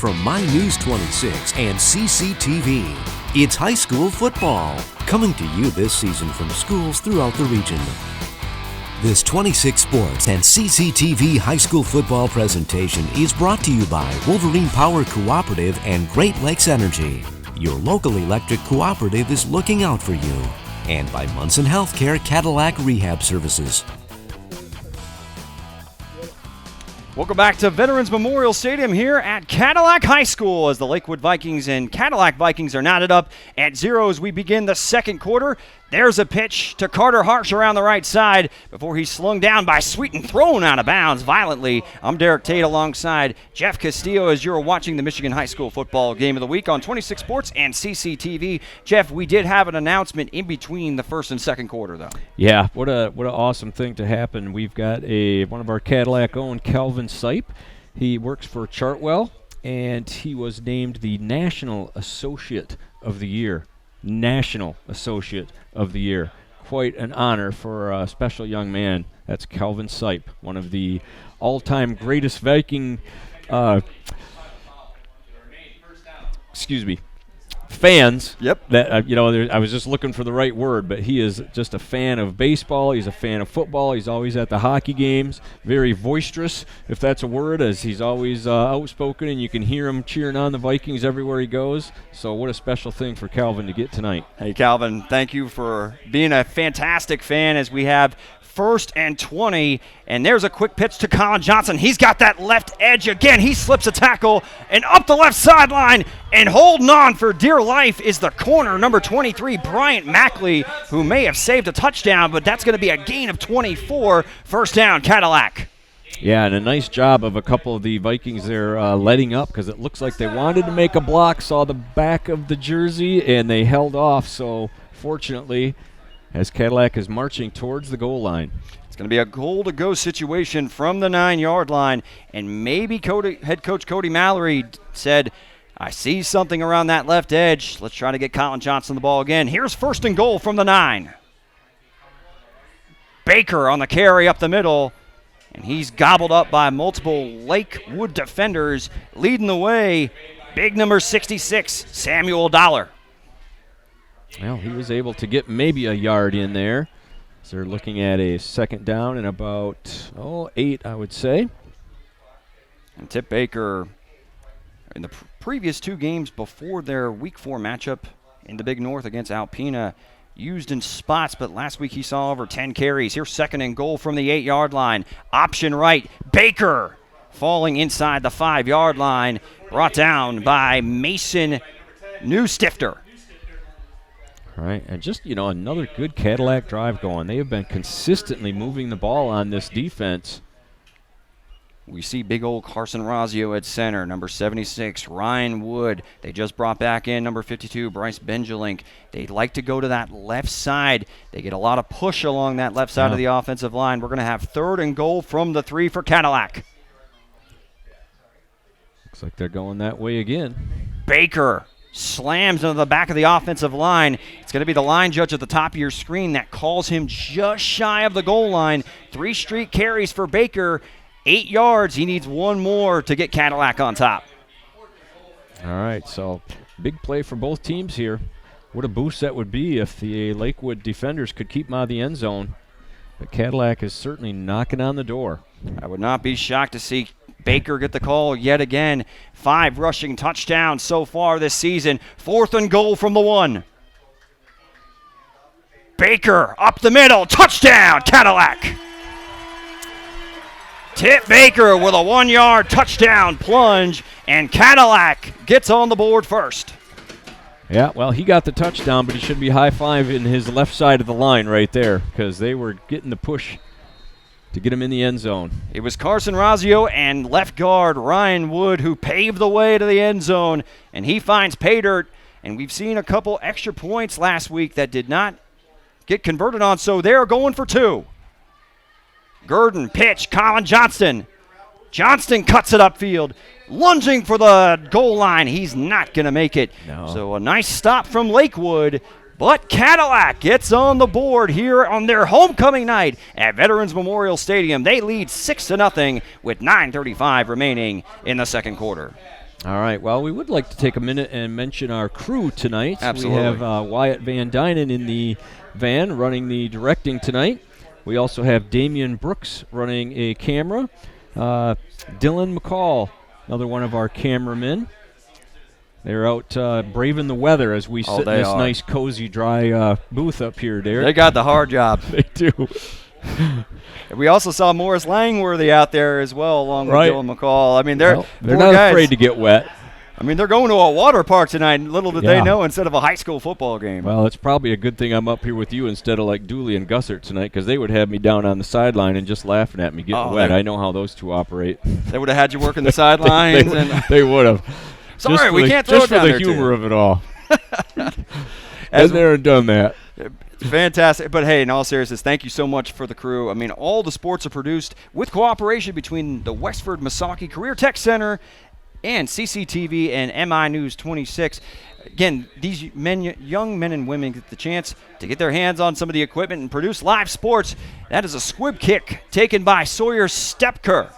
from My News 26 and CCTV. It's high school football, coming to you this season from schools throughout the region. This 26 Sports and CCTV high school football presentation is brought to you by Wolverine Power Cooperative and Great Lakes Energy. Your local electric cooperative is looking out for you. And by Munson Healthcare Cadillac Rehab Services. Welcome back to Veterans Memorial Stadium here at Cadillac High School as the Lakewood Vikings and Cadillac Vikings are knotted up at 0 as we begin the second quarter. There's a pitch to Carter Harsh around the right side before he's slung down by Sweet and thrown out of bounds violently. I'm Derek Tate alongside Jeff Castillo as you're watching the Michigan High School Football Game of the Week on 26 Sports and CCTV. Jeff, we did have an announcement in between the first and second quarter, though. Yeah, what an awesome thing to happen. We've got one of our Cadillac-owned Calvin Sipe. He works for Chartwell, and he was named the National Associate of the Year. National Associate of the Year. Quite an honor for a special young man. That's Calvin Sipe, one of the all-time greatest Viking fans. Yep. That I was just looking for the right word, but he is just a fan of baseball. He's a fan of football. He's always at the hockey games. Very boisterous, if that's a word, as he's always outspoken, and you can hear him cheering on the Vikings everywhere he goes. So what a special thing for Calvin to get tonight. Hey, Calvin, thank you for being a fantastic fan as we have 1st and 20, and there's a quick pitch to Colin Johnson. He's got that left edge again. He slips a tackle and up the left sideline, and holding on for dear life is the corner, number 23, Bryant Mackley, who may have saved a touchdown, but that's going to be a gain of 24. First down, Cadillac. Yeah, and a nice job of a couple of the Vikings there letting up because it looks like they wanted to make a block, saw the back of the jersey, and they held off. So fortunately, as Cadillac is marching towards the goal line. It's going to be a goal-to-go situation from the 9-yard line, and maybe head coach Cody Mallory said, I see something around that left edge. Let's try to get Colin Johnson the ball again. Here's 1st and goal from the 9. Baker on the carry up the middle, and he's gobbled up by multiple Lakewood defenders. Leading the way, big number 66, Samuel Dollar. Well, he was able to get maybe a yard in there. So they're looking at a second down and about 8, I would say. And Tip Baker, in the previous 2 games before their Week 4 matchup in the Big North against Alpena, used in spots, but last week he saw over 10 carries. Here's 2nd and goal from the 8-yard line. Option right, Baker falling inside the 5-yard line, brought down by Mason Newstifter. All right, and just, another good Cadillac drive going. They have been consistently moving the ball on this defense. We see big old Carson Razio at center, number 76, Ryan Wood. They just brought back in number 52, Bryce Benjelink. They like to go to that left side. They get a lot of push along that left side of the offensive line. We're going to have 3rd and goal from the 3 for Cadillac. Looks like they're going that way again. Baker slams into the back of the offensive line. It's going to be the line judge at the top of your screen that calls him just shy of the goal line. 3 straight carries for Baker, 8 yards. He needs 1 more to get Cadillac on top. All right, so big play for both teams here. What a boost that would be if the Lakewood defenders could keep him out of the end zone. But Cadillac is certainly knocking on the door. I would not be shocked to see Baker get the call yet again. 5 rushing touchdowns so far this season. 4th and goal from the 1. Baker up the middle. Touchdown, Cadillac. Tip Baker with a 1-yard touchdown plunge, and Cadillac gets on the board first. Yeah, well, he got the touchdown, but he should be high-fiving his left side of the line right there because they were getting the push to get him in the end zone. It was Carson Razio and left guard Ryan Wood who paved the way to the end zone, and he finds pay dirt. And we've seen a couple extra points last week that did not get converted on, so they're going for 2. Gurdon pitch, Colin Johnston. Johnston cuts it upfield, lunging for the goal line. He's not going to make it. No. So a nice stop from Lakewood. But Cadillac gets on the board here on their homecoming night at Veterans Memorial Stadium. They lead 6-0 with 9:35 remaining in the second quarter. All right. Well, we would like to take a minute and mention our crew tonight. Absolutely. We have Wyatt Van Dynen in the van running the directing tonight. We also have Damian Brooks running a camera. Dylan McCall, another one of our cameramen. They're out braving the weather as we sit in this nice, cozy, dry booth up here, Derek. They got the hard job. They do. We also saw Morris Langworthy out there as well, along with Dylan McCall. I mean, they're not guys. Afraid to get wet. I mean, they're going to a water park tonight. Little did they know, instead of a high school football game. Well, it's probably a good thing I'm up here with you instead of like Dooley and Gussert tonight, because they would have me down on the sideline and just laughing at me getting wet. I know how those two operate. They would have had you working the sidelines. They would have. Sorry, we can't throw it down there, just for the humor of it all. Been there and done that. Fantastic. But, hey, in all seriousness, thank you so much for the crew. I mean, all the sports are produced with cooperation between the Westford Misaki Career Tech Center and CCTV and MI News 26. Again, these young men and women get the chance to get their hands on some of the equipment and produce live sports. That is a squib kick taken by Sawyer Stepker.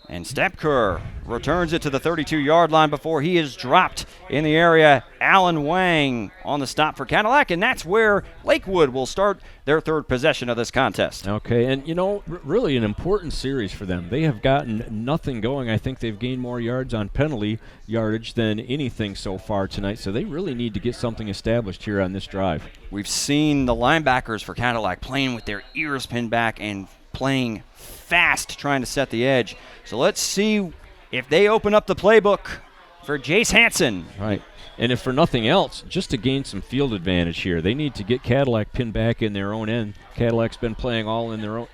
And Stepker returns it to the 32-yard line before he is dropped in the area. Alan Wang on the stop for Cadillac, and that's where Lakewood will start their third possession of this contest. Okay, and really an important series for them. They have gotten nothing going. I think they've gained more yards on penalty yardage than anything so far tonight, so they really need to get something established here on this drive. We've seen the linebackers for Cadillac playing with their ears pinned back and playing fast, trying to set the edge. So let's see if they open up the playbook for Jace Hansen. Right. And if for nothing else, just to gain some field advantage here, they need to get Cadillac pinned back in their own end. Cadillac's been playing all in their own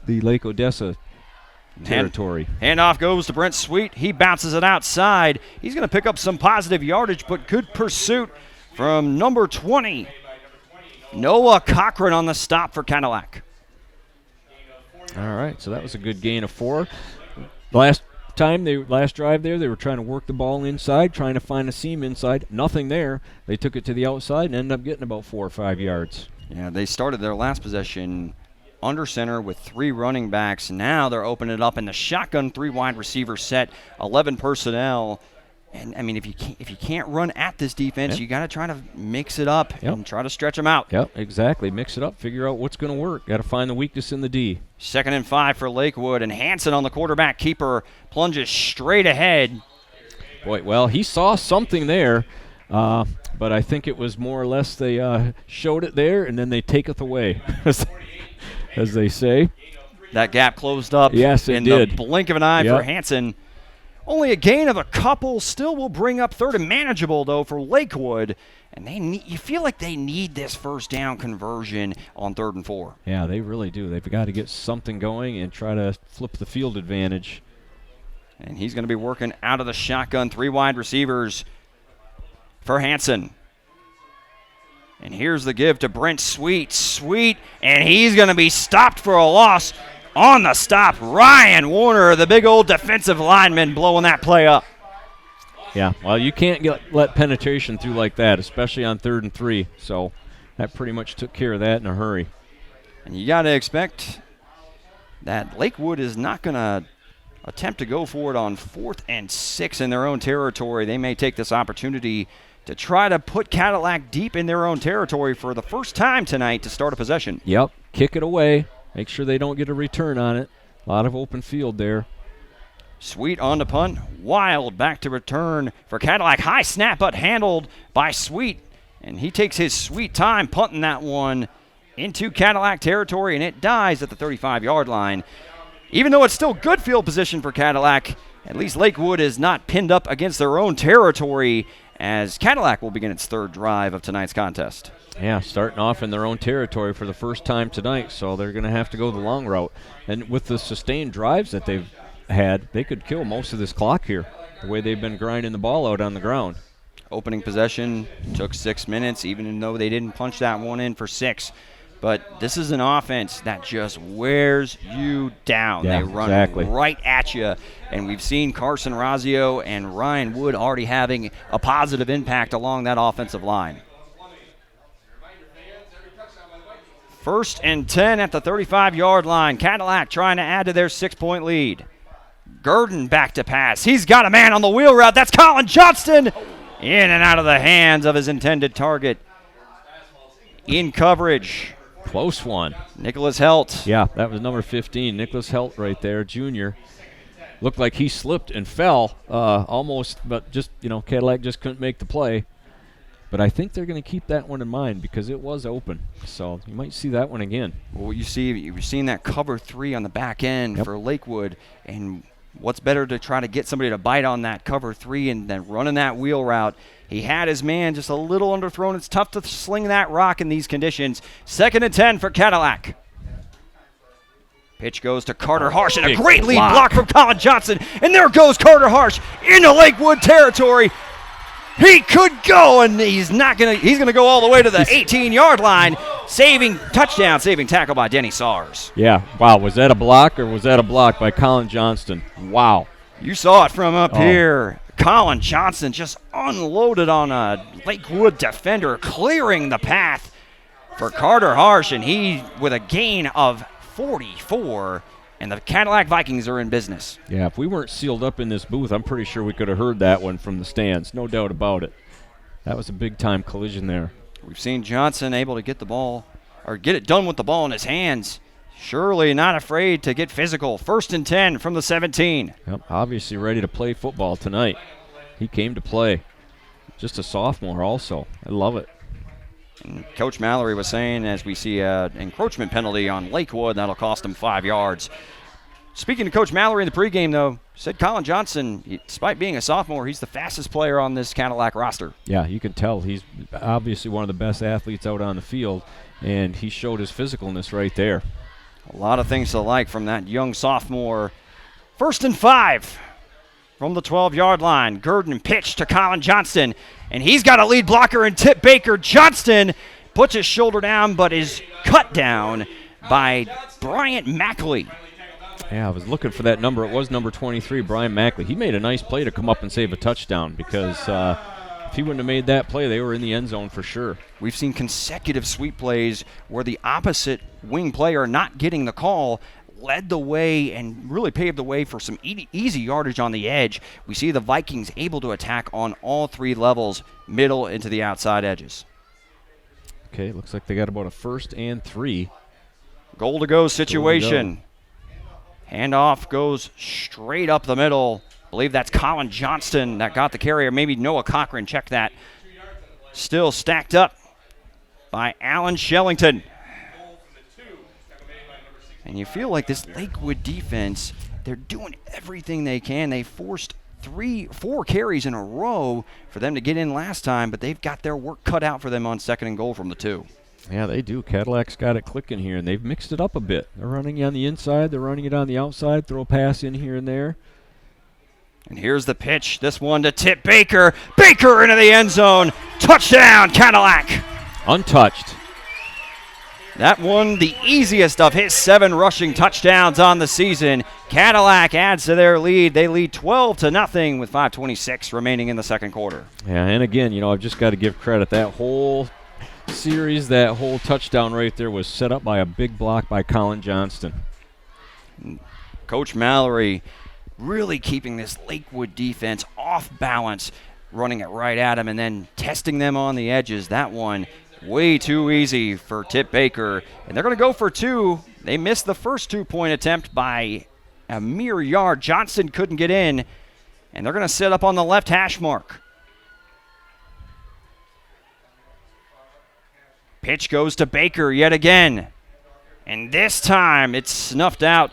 the Lake Odessa territory. Handoff goes to Brent Sweet. He bounces it outside. He's going to pick up some positive yardage, but good pursuit from number 20, Noah Cochran on the stop for Cadillac. All right, so that was a good gain of 4. Last drive there, they were trying to work the ball inside, trying to find a seam inside. Nothing there. They took it to the outside and ended up getting about 4 or 5 yards. Yeah, they started their last possession under center with 3 running backs. Now they're opening it up in the shotgun 3 wide receiver set, 11 personnel. And, I mean, if you can't run at this defense, you got to try to mix it up and try to stretch them out. Yep, exactly. Mix it up, figure out what's going to work. Got to find the weakness in the D. 2nd and 5 for Lakewood, and Hansen on the quarterback keeper plunges straight ahead. Boy, well, he saw something there, but I think it was more or less they showed it there, and then they taketh away, as they say. That gap closed up in the blink of an eye for Hansen. Only a gain of a couple, still will bring up 3rd and manageable, though, for Lakewood. And you feel like they need this first down conversion on 3rd and 4. Yeah, they really do. They've got to get something going and try to flip the field advantage. And he's going to be working out of the shotgun, 3 wide receivers for Hansen. And here's the give to Brent Sweet, and he's going to be stopped for a loss. On the stop, Ryan Warner, the big old defensive lineman, blowing that play up. Yeah, well, you can't let penetration through like that, especially on 3rd and 3. So that pretty much took care of that in a hurry. And you got to expect that Lakewood is not going to attempt to go for it on 4th and 6 in their own territory. They may take this opportunity to try to put Cadillac deep in their own territory for the first time tonight to start a possession. Yep, kick it away. Make sure they don't get a return on it. A lot of open field there. Sweet on the punt. Wild back to return for Cadillac. High snap, but handled by Sweet. And he takes his sweet time punting that one into Cadillac territory, and it dies at the 35-yard line. Even though it's still good field position for Cadillac, at least Lakewood is not pinned up against their own territory, as Cadillac will begin its 3rd drive of tonight's contest. Yeah, starting off in their own territory for the first time tonight, so they're going to have to go the long route. And with the sustained drives that they've had, they could kill most of this clock here, the way they've been grinding the ball out on the ground. Opening possession took 6 minutes, even though they didn't punch that one in for 6. But this is an offense that just wears you down. Yeah, they run exactly right at you. And we've seen Carson Razio and Ryan Wood already having a positive impact along that offensive line. 1st and 10 at the 35-yard line. Cadillac trying to add to their 6-point lead. Gurdon back to pass. He's got a man on the wheel route. That's Colin Johnston. In and out of the hands of his intended target. In coverage. Close one. Nicholas Helt. Yeah, that was number 15, Nicholas Helt right there, junior. Looked like he slipped and fell almost, but just, Cadillac just couldn't make the play. But I think they're going to keep that one in mind because it was open. So you might see that one again. Well, you've seen that cover 3 on the back end for Lakewood. And what's better to try to get somebody to bite on that cover 3 and then running that wheel route. He had his man just a little underthrown. It's tough to sling that rock in these conditions. 2nd and 10 for Cadillac. Pitch goes to Carter Harsh, and a great lead block from Colin Johnson. And there goes Carter Harsh into Lakewood territory. He could go, and he's going to go all the way to the 18-yard line. Saving tackle by Denny Sars. Yeah, wow, was that a block or was that a block by Colin Johnston? Wow. You saw it from up here. Colin Johnson just unloaded on a Lakewood defender, clearing the path for Carter Harsh, and he with a gain of 44, and the Cadillac Vikings are in business. Yeah, if we weren't sealed up in this booth, I'm pretty sure we could have heard that one from the stands, no doubt about it. That was a big-time collision there. We've seen Johnson able to get the ball, or get it done with the ball in his hands. Surely not afraid to get physical. 1st and 10 from the 17. Yep, obviously ready to play football tonight. He came to play. Just a sophomore also. I love it. And Coach Mallory was saying, as we see an encroachment penalty on Lakewood, that'll cost him 5 yards. Speaking to Coach Mallory in the pregame, though, said Colin Johnson, despite being a sophomore, he's the fastest player on this Cadillac roster. Yeah, you can tell. He's obviously one of the best athletes out on the field, and he showed his physicalness right there. A lot of things to like from that young sophomore. 1st and 5 from the 12-yard line. Gurdon pitch to Colin Johnston, and he's got a lead blocker in Tip Baker. Johnston puts his shoulder down but is cut down by Bryant Mackley. Yeah, I was looking for that number. It was number 23, Brian Mackley. He made a nice play to come up and save a touchdown because if he wouldn't have made that play, they were in the end zone for sure. We've seen consecutive sweep plays where the opposite wing player not getting the call led the way and really paved the way for some easy yardage on the edge. We see the Vikings able to attack on all 3 levels, middle into the outside edges. Okay, looks like they got about a 1st and 3. Goal to go situation. Handoff goes straight up the middle. I believe that's Colin Johnston that got the carry, or maybe Noah Cochran checked that. Still stacked up by Alan Shellington. And you feel like this Lakewood defense, they're doing everything they can. They forced 4 carries in a row for them to get in last time, but they've got their work cut out for them on 2nd and goal from the 2. Yeah, they do. Cadillac's got it clicking here, and they've mixed it up a bit. They're running you on the inside. They're running it on the outside. Throw a pass in here and there. And here's the pitch. This one to Tip Baker. Baker into the end zone. Touchdown, Cadillac. Untouched. That one, the easiest of his 7 rushing touchdowns on the season. Cadillac adds to their lead. They lead 12-0 with 5:26 remaining in the 2nd quarter. Yeah, and again, I've just got to give credit. That whole series, that whole touchdown right there was set up by a big block by Colin Johnston. Coach Mallory really keeping this Lakewood defense off balance, running it right at him and then testing them on the edges. That one way too easy for Tip Baker. And they're going to go for 2. They missed the first 2-point attempt by a mere yard. Johnson couldn't get in, and they're going to set up on the left hash mark. Pitch goes to Baker yet again. And this time it's snuffed out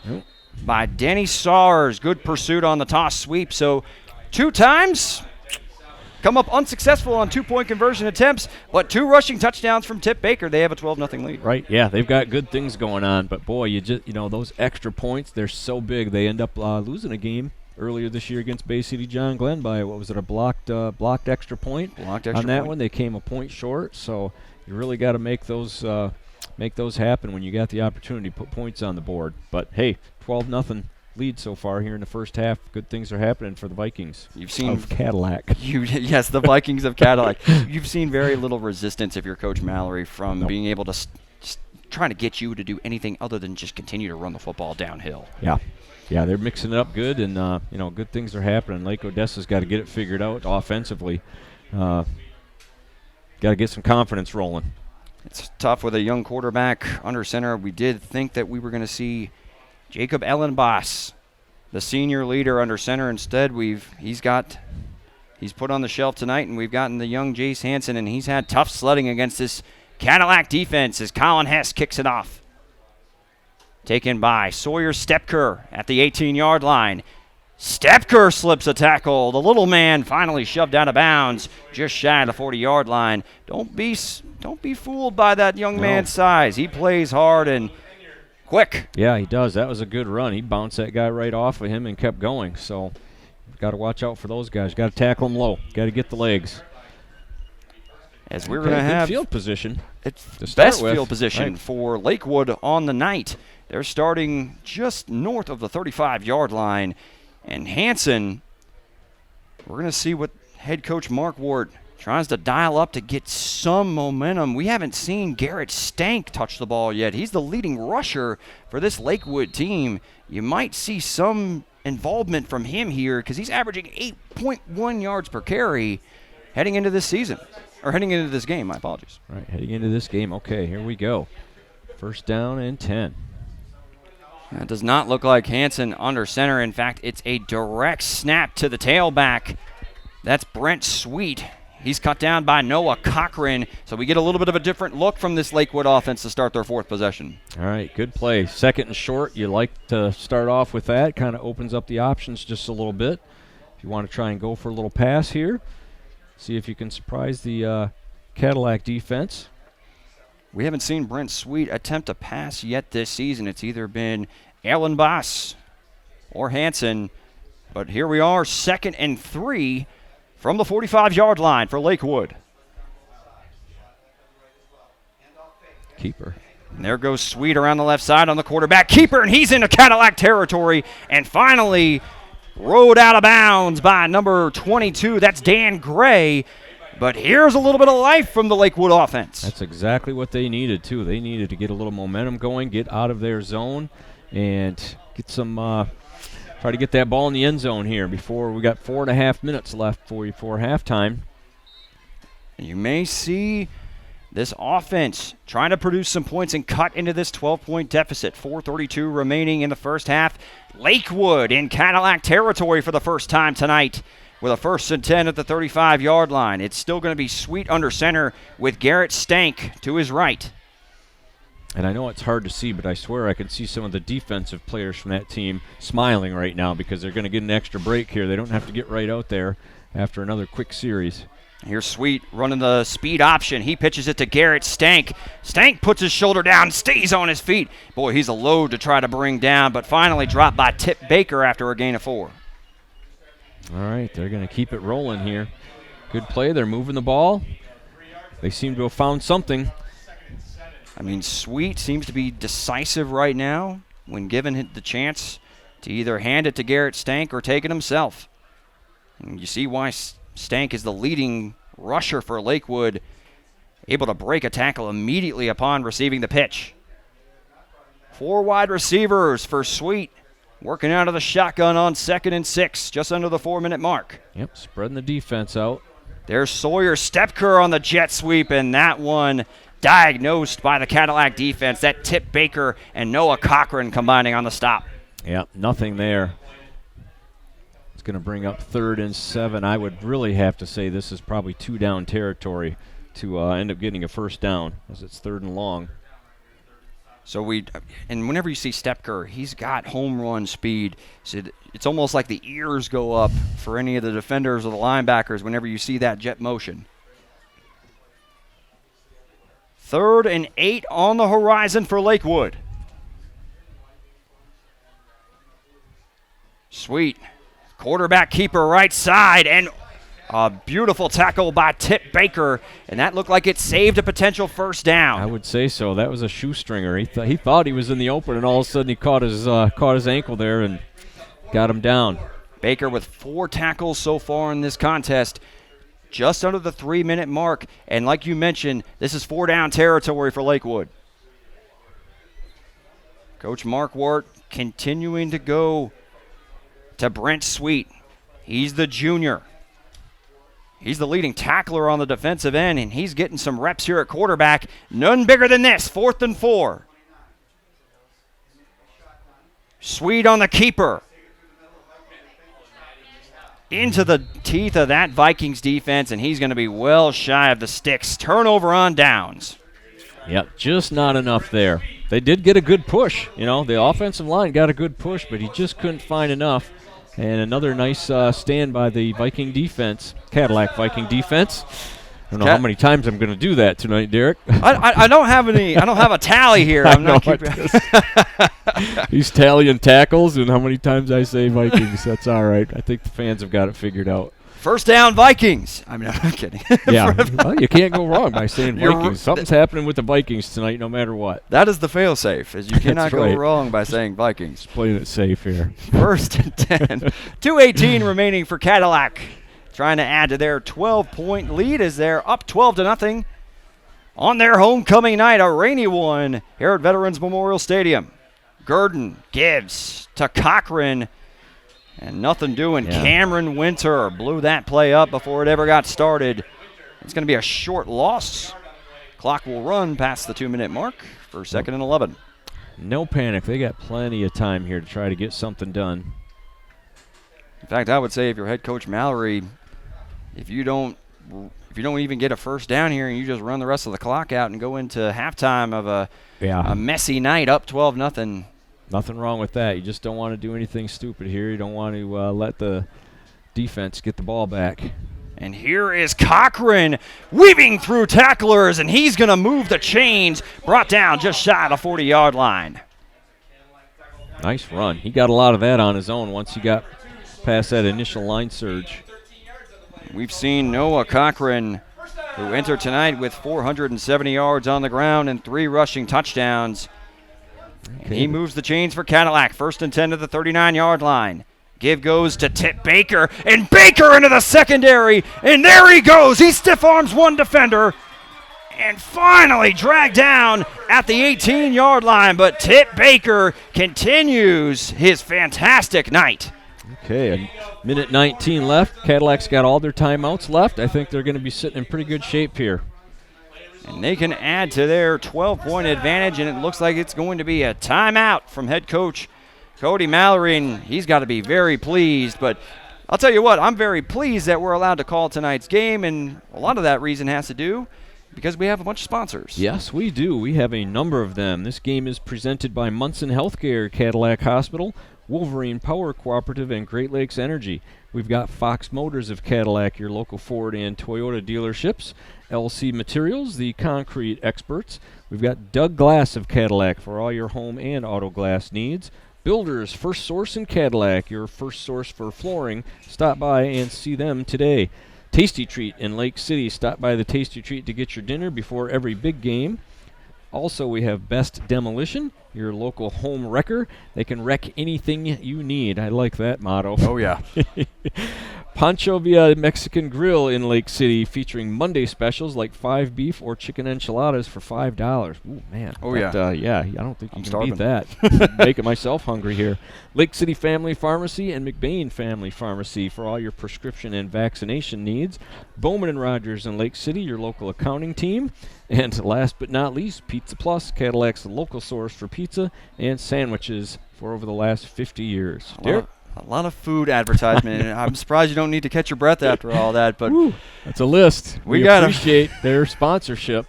by Denny Sars. Good pursuit on the toss sweep. So 2 times come up unsuccessful on 2-point conversion attempts, but 2 rushing touchdowns from Tip Baker. They have a 12-0 lead. Right, yeah, they've got good things going on. But, boy, you just those extra points, they're so big. They end up losing a game earlier this year against Bay City John Glenn by, what was it, a blocked extra point? Blocked extra on that point. One, they came a point short. So you really got to make those happen when you got the opportunity to put points on the board. But, hey, 12-0 lead so far here in the first half. Good things are happening for the Vikings of Cadillac. Yes, the Vikings of Cadillac. You've seen very little resistance if you're Coach Mallory from being able to trying to get you to do anything other than just continue to run the football downhill. Yeah. Yeah, they're mixing it up good, and, good things are happening. Lake Odessa's got to get it figured out offensively. Got to get some confidence rolling. It's tough with a young quarterback under center. We did think that we were going to see Jacob Ellenboss, the senior leader, under center. Instead, he's put on the shelf tonight, and we've gotten the young Jace Hansen, and he's had tough sledding against this Cadillac defense as Colin Hess kicks it off. Taken by Sawyer Stepker at the 18-yard line. Stepker slips a tackle. The little man finally shoved out of bounds just shy of the 40-yard line. Don't be fooled by that young man's size. He plays hard and quick. Yeah, he does. That was a good run. He bounced that guy right off of him and kept going. So got to watch out for those guys. Got to tackle them low. Got to get the legs. As we're going to have field position. It's best field position for Lakewood on the night. They're starting just north of the 35-yard line. And Hansen, we're going to see what head coach Mark Ward tries to dial up to get some momentum. We haven't seen Garrett Stank touch the ball yet. He's the leading rusher for this Lakewood team. You might see some involvement from him here because he's averaging 8.1 yards per carry heading into this season. Or heading into this game, my apologies. Right, heading into this game. Okay, here we go. First down and 10. It does not look like Hansen under center. In fact, it's a direct snap to the tailback. That's Brent Sweet. He's cut down by Noah Cochran. So we get a little bit of a different look from this Lakewood offense to start their fourth possession. All right, good play. Second and short, you like to start off with that. Kind of opens up the options just a little bit. If you want to try and go for a little pass here, see if you can surprise the Cadillac defense. We haven't seen Brent Sweet attempt a pass yet this season. It's either been Alan Boss or Hansen. But here we are, 2nd and 3 from the 45-yard line for Lakewood. Keeper. And there goes Sweet around the left side on the quarterback keeper, and he's into Cadillac territory. And finally rode out of bounds by number 22. That's Dan Gray. But here's a little bit of life from the Lakewood offense. That's exactly what they needed, too. They needed to get a little momentum going, get out of their zone, and get some try to get that ball in the end zone here before we got 4.5 minutes left before halftime. You may see this offense trying to produce some points and cut into this 12-point deficit. 4:32 remaining in the first half. Lakewood in Cadillac territory for the first time tonight, with a 1st and 10 at the 35-yard line. It's still going to be Sweet under center with Garrett Stank to his right. And I know it's hard to see, but I swear I can see some of the defensive players from that team smiling right now because they're going to get an extra break here. They don't have to get right out there after another quick series. Here's Sweet running the speed option. He pitches it to Garrett Stank. Stank puts his shoulder down, stays on his feet. Boy, he's a load to try to bring down, but finally dropped by Tip Baker after a gain of 4. All right, they're going to keep it rolling here. Good play. They're moving the ball. They seem to have found something. I mean, Sweet seems to be decisive right now when given the chance to either hand it to Garrett Stank or take it himself. And you see why Stank is the leading rusher for Lakewood, able to break a tackle immediately upon receiving the pitch. 4 wide receivers for Sweet. Working out of the shotgun on 2nd and 6, just under the 4-minute mark. Yep, spreading the defense out. There's Sawyer Stepker on the jet sweep, and that one diagnosed by the Cadillac defense. That Tip Baker and Noah Cochran combining on the stop. Yep, nothing there. It's going to bring up 3rd and 7. I would really have to say this is probably 2-down territory to end up getting a first down, as it's 3rd and long. So whenever you see Stepker, he's got home run speed. So it's almost like the ears go up for any of the defenders or the linebackers whenever you see that jet motion. 3rd and 8 on the horizon for Lakewood. Sweet. Quarterback keeper right side, and a beautiful tackle by Tip Baker, and that looked like it saved a potential first down. I would say so. That was a shoestringer. He thought he was in the open, and all of a sudden he caught his ankle there and got him down. Baker with 4 tackles so far in this contest, just under the 3-minute mark. And like you mentioned, this is 4-down territory for Lakewood. Coach Mark Wart continuing to go to Brent Sweet. He's the junior. He's the leading tackler on the defensive end, and he's getting some reps here at quarterback. None bigger than this, 4th and 4. Sweet on the keeper. Into the teeth of that Vikings defense, and he's going to be well shy of the sticks. Turnover on downs. Yep, just not enough there. They did get a good push. The offensive line got a good push, but he just couldn't find enough. And another nice stand by the Viking defense, Cadillac Viking defense. I don't know how many times I'm going to do that tonight, Derek. I don't have any. I don't have a tally here. I'm not keeping. He's tallying tackles and how many times I say Vikings. That's all right. I think the fans have got it figured out. First down, Vikings. I'm kidding. Yeah, well, you can't go wrong by saying Vikings. Something's happening with the Vikings tonight, no matter what. That is the fail-safe, is you cannot go wrong by saying Vikings. Just playing it safe here. 1st and 10. 2:18 remaining for Cadillac. Trying to add to their 12-point lead as they're up 12-0 on their homecoming night, a rainy one here at Veterans Memorial Stadium. Gurdon gives to Cochran. And nothing doing. Yeah. Cameron Winter blew that play up before it ever got started. It's going to be a short loss. Clock will run past the 2-minute mark for 2nd and 11. No panic. They got plenty of time here to try to get something done. In fact, I would say if you're head coach Mallory, if you don't even get a first down here and you just run the rest of the clock out and go into halftime of a messy night up 12-0. Nothing wrong with that. You just don't want to do anything stupid here. You don't want to let the defense get the ball back. And here is Cochran weaving through tacklers, and he's going to move the chains. Brought down just shy of the 40-yard line. Nice run. He got a lot of that on his own once he got past that initial line surge. We've seen Noah Cochran, who entered tonight with 470 yards on the ground and 3 rushing touchdowns. Okay. He moves the chains for Cadillac. 1st and 10 to the 39-yard line. Give goes to Tip Baker, and Baker into the secondary, and there he goes. He stiff arms one defender and finally dragged down at the 18-yard line, but Tip Baker continues his fantastic night. Okay, a minute 19 left. Cadillac's got all their timeouts left. I think they're going to be sitting in pretty good shape here. And they can add to their 12-point advantage, and it looks like it's going to be a timeout from head coach Cody Mallory, and he's got to be very pleased. But I'll tell you what, I'm very pleased that we're allowed to call tonight's game, and a lot of that reason has to do because we have a bunch of sponsors. Yes, we do. We have a number of them. This game is presented by Munson Healthcare, Cadillac Hospital, Wolverine Power Cooperative, and Great Lakes Energy. We've got Fox Motors of Cadillac, your local Ford and Toyota dealerships. LC Materials, the concrete experts. We've got Doug Glass of Cadillac for all your home and auto glass needs. Builders, First Source in Cadillac, your first source for flooring. Stop by and see them today. Tasty Treat in Lake City. Stop by the Tasty Treat to get your dinner before every big game. Also, we have Best Demolition, your local home wrecker. They can wreck anything you need. I like that motto. Oh, yeah. Pancho Villa Mexican Grill in Lake City, featuring Monday specials like 5 beef or chicken enchiladas for $5. Ooh, man. Oh, yeah. I don't think you can starving. beat that. Making myself hungry here. Lake City Family Pharmacy and McBain Family Pharmacy for all your prescription and vaccination needs. Bowman and Rogers in Lake City, your local accounting team. And last but not least, Pizza Plus, Cadillac's local source for pizza and sandwiches for over the last 50 years. Derek? A lot of food advertisement. I'm surprised you don't need to catch your breath after all that. But woo, that's a list. We appreciate their sponsorship.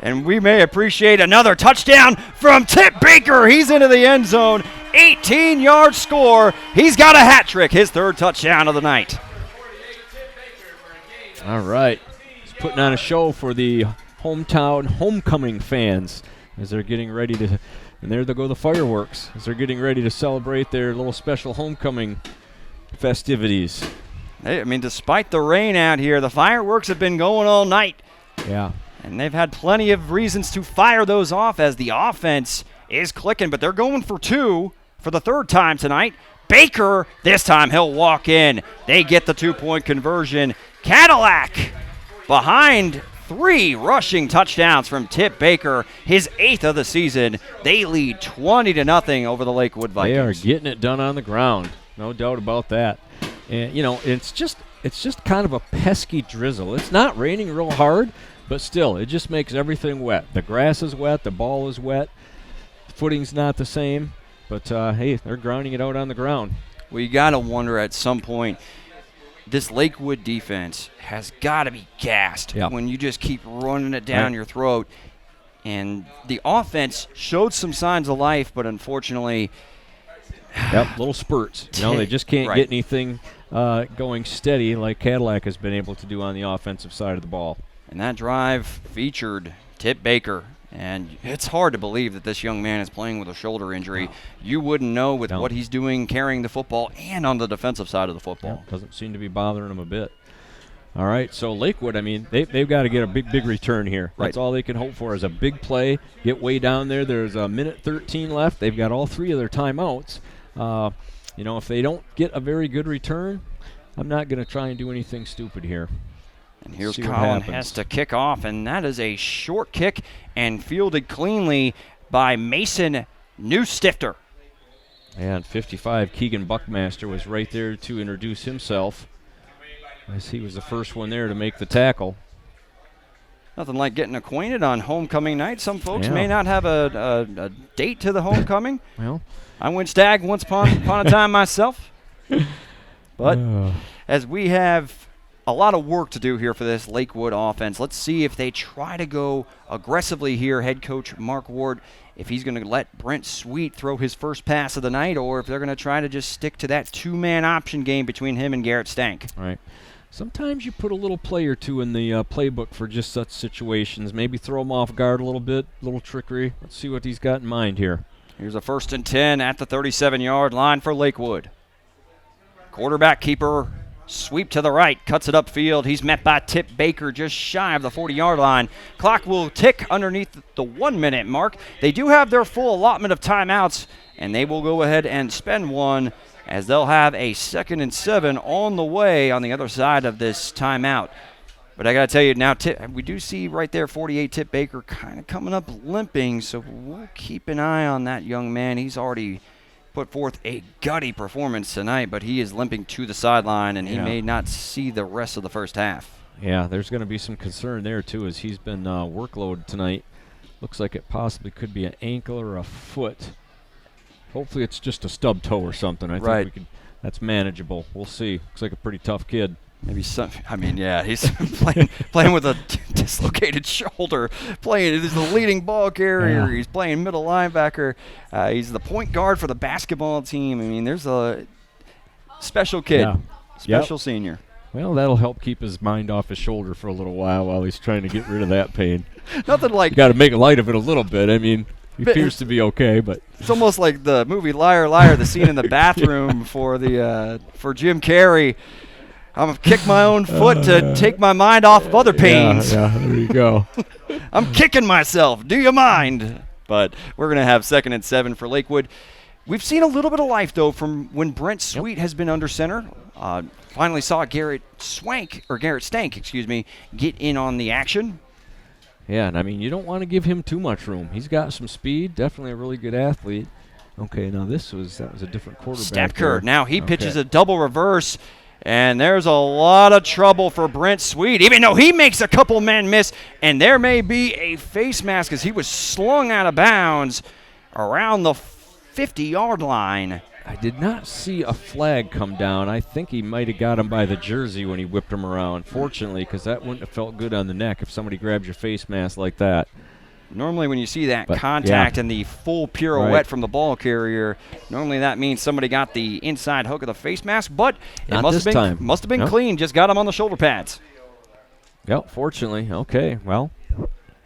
And we may appreciate another touchdown from Tip Baker. He's into the end zone. 18-yard score. He's got a hat trick, his 3rd touchdown of the night. All right. He's putting on a show for the hometown homecoming fans as they're getting ready to, and there they go the fireworks, as they're getting ready to celebrate their little special homecoming festivities. Hey, I mean, despite the rain out here, the fireworks have been going all night. Yeah. And they've had plenty of reasons to fire those off as the offense is clicking, but they're going for 2 for the 3rd time tonight. Baker, this time he'll walk in. They get the 2-point conversion. Cadillac behind 3 rushing touchdowns from Tip Baker, his 8th of the season. They lead 20-0 over the Lakewood Vikings. They are getting it done on the ground, no doubt about that. And it's just kind of a pesky drizzle. It's not raining real hard, but still, it just makes everything wet. The grass is wet, the ball is wet, the footing's not the same, but hey, they're grinding it out on the ground. Well, you got to wonder at some point, this Lakewood defense has got to be gassed when you just keep running it down your throat. And the offense showed some signs of life, but unfortunately, little spurts. They just can't get anything going steady like Cadillac has been able to do on the offensive side of the ball. And that drive featured Tip Baker. And it's hard to believe that this young man is playing with a shoulder injury. Wow. You wouldn't know with what he's doing carrying the football and on the defensive side of the football. Doesn't seem to be bothering him a bit. All right, so Lakewood, they've got to get a big return here. That's all they can hope for is a big play, get way down there. There's a minute 13 left. They've got all 3 of their timeouts. If they don't get a very good return, I'm not going to try and do anything stupid here. And here's Colin Hess to kick off, and that is a short kick and fielded cleanly by Mason Newstifter. And 55, Keegan Buckmaster was right there to introduce himself, as he was the first one there to make the tackle. Nothing like getting acquainted on homecoming night. Some folks may not have a date to the homecoming. Well, I went stag once upon a time myself. But as we have a lot of work to do here for this Lakewood offense, let's see if they try to go aggressively here. Head coach Mark Ward, if he's going to let Brent Sweet throw his first pass of the night, or if they're going to try to just stick to that 2-man option game between him and Garrett Stank. All right. Sometimes you put a little play or two in the playbook for just such situations. Maybe throw him off guard a little bit, a little trickery. Let's see what he's got in mind here. Here's a 1st and 10 at the 37-yard line for Lakewood. Quarterback keeper sweep to the right, cuts it upfield. He's met by Tip Baker just shy of the 40-yard line. Clock will tick underneath the 1-minute mark. They do have their full allotment of timeouts, and they will go ahead and spend one as they'll have a 2nd and 7 on the way on the other side of this timeout. But I got to tell you now, we do see right there 48 Tip Baker kind of coming up limping, so we'll keep an eye on that young man. He's already put forth a gutty performance tonight, but he is limping to the sideline, and he may not see the rest of the first half. Yeah, there's going to be some concern there, too, as he's been workload tonight. Looks like it possibly could be an ankle or a foot. Hopefully it's just a stub toe or something. I think that's manageable. We'll see. Looks like a pretty tough kid. Maybe some. He's playing with a dislocated shoulder. He's the leading ball carrier. Yeah. He's playing middle linebacker. He's the point guard for the basketball team. There's a special kid, special senior. Well, that'll help keep his mind off his shoulder for a little while he's trying to get rid of that pain. Nothing like. You got to make light of it a little bit. He appears to be okay, but it's almost like the movie Liar Liar, the scene in the bathroom for Jim Carrey. I'm going to kick my own foot to take my mind off of other pains. Yeah, there you go. I'm kicking myself. Do you mind? But we're going to have 2nd and 7 for Lakewood. We've seen a little bit of life, though, from when Brent Sweet has been under center. Finally saw Garrett Stank, get in on the action. Yeah, and you don't want to give him too much room. He's got some speed, definitely a really good athlete. Okay, now that was a different quarterback. Stepker, now he pitches a double reverse, and there's a lot of trouble for Brent Sweet, even though he makes a couple men miss, and there may be a face mask as he was slung out of bounds around the 50-yard line. I did not see a flag come down. I think he might have got him by the jersey when he whipped him around, fortunately, because that wouldn't have felt good on the neck if somebody grabs your face mask like that. Normally when you see that contact and the full pirouette from the ball carrier, normally that means somebody got the inside hook of the face mask, but it must have been clean, just got him on the shoulder pads. Yep, fortunately. Okay, well.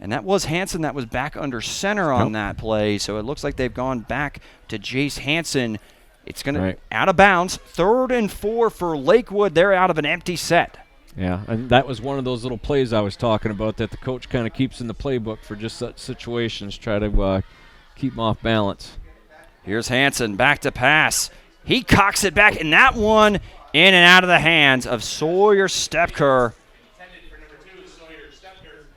And that was Hansen that was back under center on that play, so it looks like they've gone back to Jace Hansen. It's going to out of bounds. 3rd and 4 for Lakewood. They're out of an empty set. Yeah, and that was one of those little plays I was talking about that the coach kind of keeps in the playbook for just such situations, try to keep them off balance. Here's Hansen back to pass. He cocks it back, and that one in and out of the hands of Sawyer Stepker.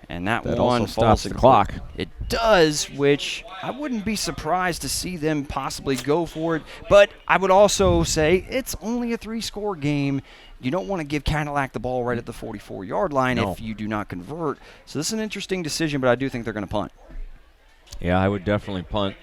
And that That one also stops the falls clock. It does, which I wouldn't be surprised to see them possibly go for it. But I would also say it's only a 3-score game. You don't want to give Cadillac the ball right at the 44-yard line if you do not convert. So this is an interesting decision, but I do think they're going to punt. Yeah, I would definitely punt.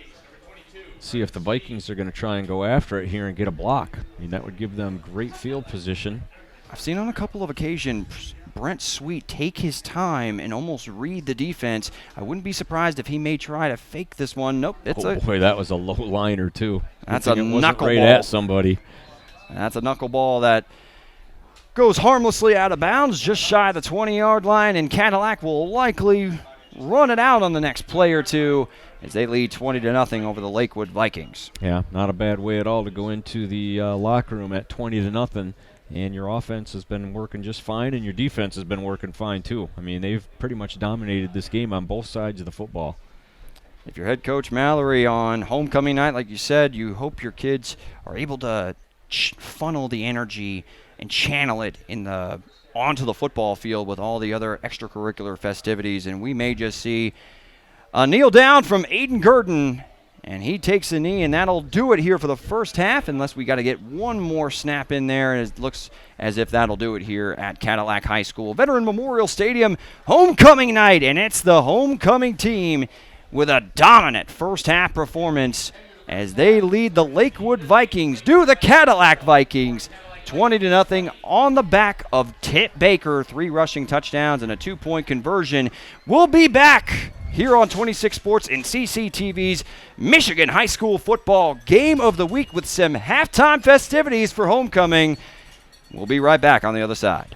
See if the Vikings are going to try and go after it here and get a block. I mean, that would give them great field position. I've seen on a couple of occasions Brent Sweet take his time and almost read the defense. I wouldn't be surprised if he may try to fake this one. Nope, Boy, that was a low liner too. That's a knuckleball right at somebody. That's a knuckleball that goes harmlessly out of bounds, just shy of the 20-yard line, and Cadillac will likely run it out on the next play or two as they lead 20-0 over the Lakewood Vikings. Yeah, not a bad way at all to go into the locker room at 20-0. And your offense has been working just fine, and your defense has been working fine, too. I mean, they've pretty much dominated this game on both sides of the football. If you're head coach Mallory on homecoming night, like you said, you hope your kids are able to funnel the energy and channel it onto the football field with all the other extracurricular festivities. And we may just see a kneel down from Aiden Gurdon, and he takes the knee, and that'll do it here for the first half, unless we got to get one more snap in there, and it looks as if that'll do it here at Cadillac High School. Veteran Memorial Stadium, homecoming night, and it's the homecoming team with a dominant first half performance as they lead the Lakewood Vikings, the Cadillac Vikings, 20-0 on the back of Tip Baker, 3 rushing touchdowns and a 2-point conversion. We'll be back here on 26 Sports and CCTV's Michigan High School Football Game of the Week with some halftime festivities for homecoming. We'll be right back on the other side.